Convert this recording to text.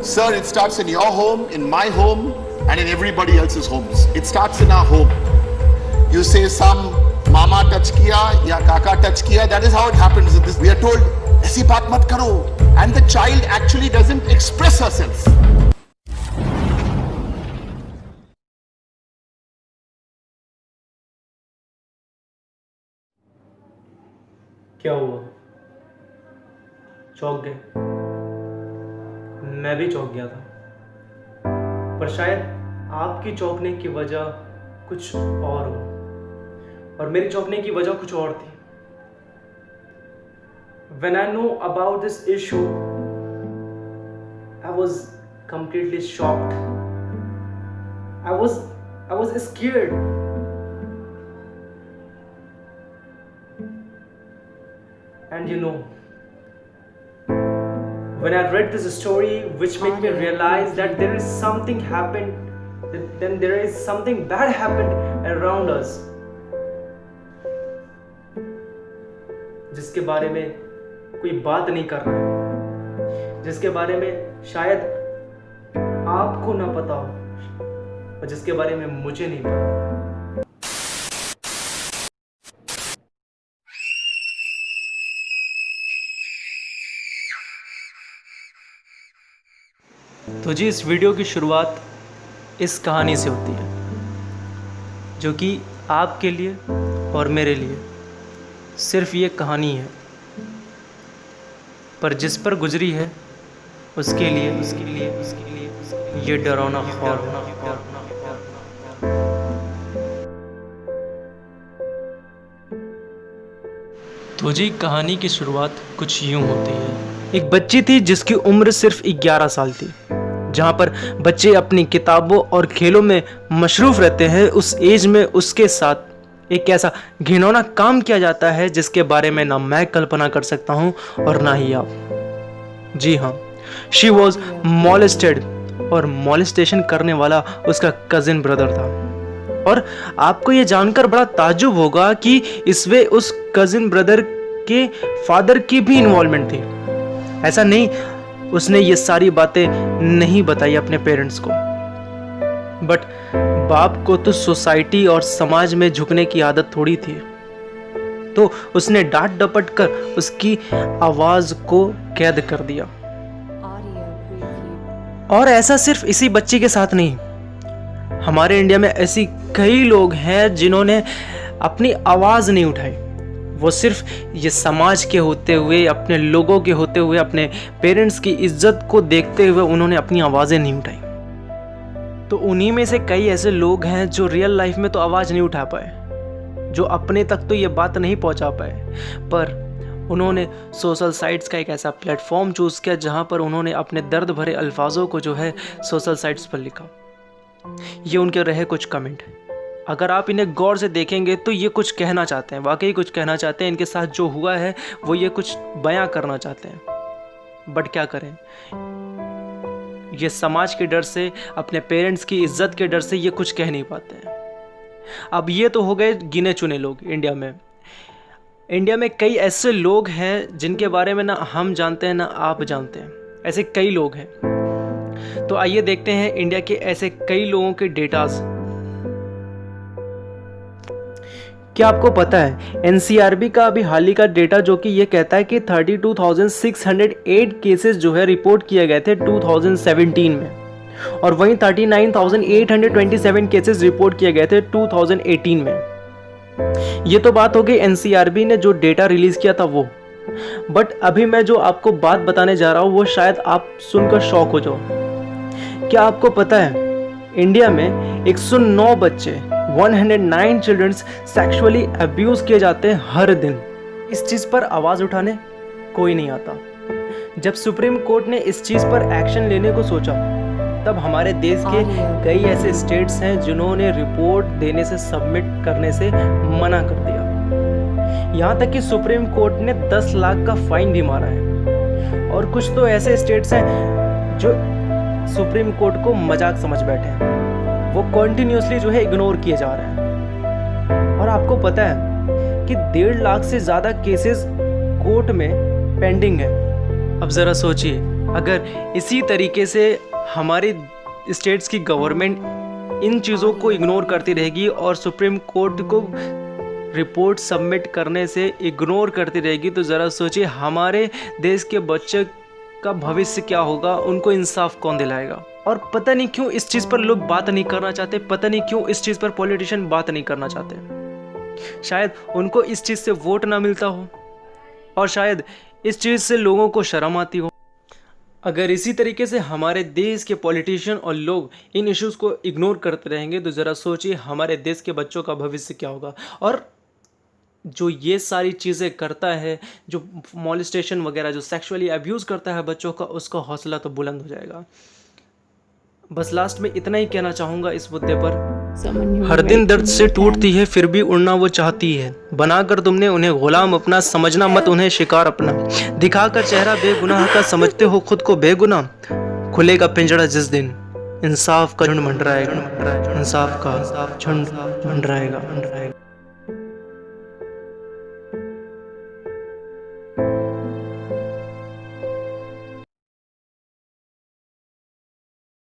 Sir, it starts in your home, in my home, and in everybody else's homes. It starts in our home. You say some mama touch kiya ya kaka touch kiya. That is how it happens. We are told, "ऐसी बात मत करो," and the child actually doesn't express herself. क्या हुआ? चौंक गए? मैं भी चौंक गया था, पर शायद आपकी चौंकने की वजह कुछ और हो और मेरी चौंकने की वजह कुछ और थी। When I know about this issue, I was completely shocked. I was scared. And you know, when I read this story, which made me realize that there is something happened, then there is something bad happened around us, जिसके बारे में कोई बात नहीं कर रहा है, जिसके बारे में शायद आपको ना पता हो और जिसके बारे में मुझे नहीं पता। तो जी, इस वीडियो की शुरुआत इस कहानी से होती है, जो कि आपके लिए और मेरे लिए सिर्फ ये कहानी है, पर जिस पर गुजरी है उसके लिए ये डरावना ख्वाब। तो जी, कहानी की शुरुआत कुछ यूं होती है। एक बच्ची थी जिसकी उम्र सिर्फ 11 साल थी। जहाँ पर बच्चे अपनी किताबों और खेलों में मशरूफ रहते हैं, उस एज में उसके साथ एक ऐसा घिनौना काम किया जाता है जिसके बारे में ना मैं कल्पना कर सकता हूँ और ना ही आप। जी हाँ, शी वॉज मॉलेस्टेड, और मॉलेस्टेशन करने वाला उसका कजिन ब्रदर था। और आपको ये जानकर बड़ा ताज्जुब होगा कि इसमें उस कजिन ब्रदर के फादर की भी इन्वॉल्वमेंट थी। ऐसा नहीं, उसने ये सारी बातें नहीं बताई अपने पेरेंट्स को, बट बाप को तो सोसाइटी और समाज में झुकने की आदत थोड़ी थी, तो उसने डांट डपट कर उसकी आवाज को कैद कर दिया। और ऐसा सिर्फ इसी बच्ची के साथ नहीं, हमारे इंडिया में ऐसी कई लोग हैं जिन्होंने अपनी आवाज नहीं उठाई। वो सिर्फ ये समाज के होते हुए, अपने लोगों के होते हुए, अपने पेरेंट्स की इज्जत को देखते हुए उन्होंने अपनी आवाज़ें नहीं उठाई। तो उन्हीं में से कई ऐसे लोग हैं जो रियल लाइफ में तो आवाज़ नहीं उठा पाए, जो अपने तक तो ये बात नहीं पहुंचा पाए, पर उन्होंने सोशल साइट्स का एक ऐसा प्लेटफॉर्म चूज़ किया जहां पर उन्होंने अपने दर्द भरे अल्फाजों को जो है सोशल साइट्स पर लिखा। ये उनके रहे कुछ कमेंट। अगर आप इन्हें गौर से देखेंगे तो ये कुछ कहना चाहते हैं, वाकई कुछ कहना चाहते हैं। इनके साथ जो हुआ है वो ये कुछ बयां करना चाहते हैं, बट क्या करें, ये समाज के डर से, अपने पेरेंट्स की इज्जत के डर से ये कुछ कह नहीं पाते हैं। अब ये तो हो गए गिने चुने लोग इंडिया में कई ऐसे लोग हैं जिनके बारे में ना हम जानते हैं ना आप जानते हैं। ऐसे कई लोग हैं। तो आइए देखते हैं इंडिया के ऐसे कई लोगों के डेटाज। क्या आपको पता है एनसीआरबी का अभी हाल ही का डेटा जो कि ये कहता है कि 32,608 केसेस जो है रिपोर्ट किए गए थे 2017 में, और वहीं 39,827 केसेस रिपोर्ट किए गए थे 2018 में। ये तो बात हो गई एनसीआरबी ने जो डेटा रिलीज किया था वो, बट अभी मैं जो आपको बात बताने जा रहा हूँ वो शायद आप सुनकर शॉक हो जाओ। क्या आपको पता है इंडिया में 109 बच्चे 109 चिल्ड्रंस सेक्सुअली अब्यूज किए जाते हैं हर दिन। इस चीज़ पर आवाज़ उठाने कोई नहीं आता। जब सुप्रीम कोर्ट ने इस चीज़ पर एक्शन लेने को सोचा, तब हमारे देश के कई ऐसे स्टेट्स हैं जिन्होंने रिपोर्ट देने से, सबमिट करने से मना कर दिया। यहाँ तक कि सुप्रीम कोर्ट ने 10 लाख का फाइन भी मारा है। और कुछ तो ऐसे स्टेट्स हैं जो सुप्रीम कोर्ट को मजाक समझ बैठे हैं, वो कॉन्टिन्यूसली जो है इग्नोर किए जा रहे हैं। और आपको पता है कि 1.5 लाख से ज़्यादा केसेस कोर्ट में पेंडिंग है। अब ज़रा सोचिए, अगर इसी तरीके से हमारी स्टेट्स की गवर्नमेंट इन चीज़ों को इग्नोर करती रहेगी और सुप्रीम कोर्ट को रिपोर्ट सबमिट करने से इग्नोर करती रहेगी, तो ज़रा सोचिए हमारे देश के बच्चे का भविष्य क्या होगा, उनको इंसाफ कौन दिलाएगा। और पता नहीं क्यों इस चीज़ पर लोग बात नहीं करना चाहते, पता नहीं क्यों इस चीज़ पर पॉलिटिशियन बात नहीं करना चाहते। शायद उनको इस चीज़ से वोट ना मिलता हो और शायद इस चीज़ से लोगों को शर्म आती हो। अगर इसी तरीके से हमारे देश के पॉलिटिशियन और लोग इन इश्यूज़ को इग्नोर करते रहेंगे तो ज़रा सोचिए हमारे देश के बच्चों का भविष्य क्या होगा। और जो ये सारी चीज़ें करता है, जो मॉलेस्टेशन वगैरह, जो सेक्सुअली अब्यूज़ करता है बच्चों का, उसका हौसला तो बुलंद हो जाएगा। बस लास्ट में इतना ही कहना चाहूँगा इस मुद्दे पर, हर दिन दर्द से टूटती है फिर भी उड़ना वो चाहती है। बनाकर तुमने उन्हें गुलाम अपना, समझना मत उन्हें शिकार अपना। दिखाकर चेहरा बेगुनाह का समझते हो खुद को बेगुनाह। खुलेगा पिंजड़ा जिस दिन इंसाफ का झुंड मंडराएगा, इंसाफ का झुंड मंडराएगा।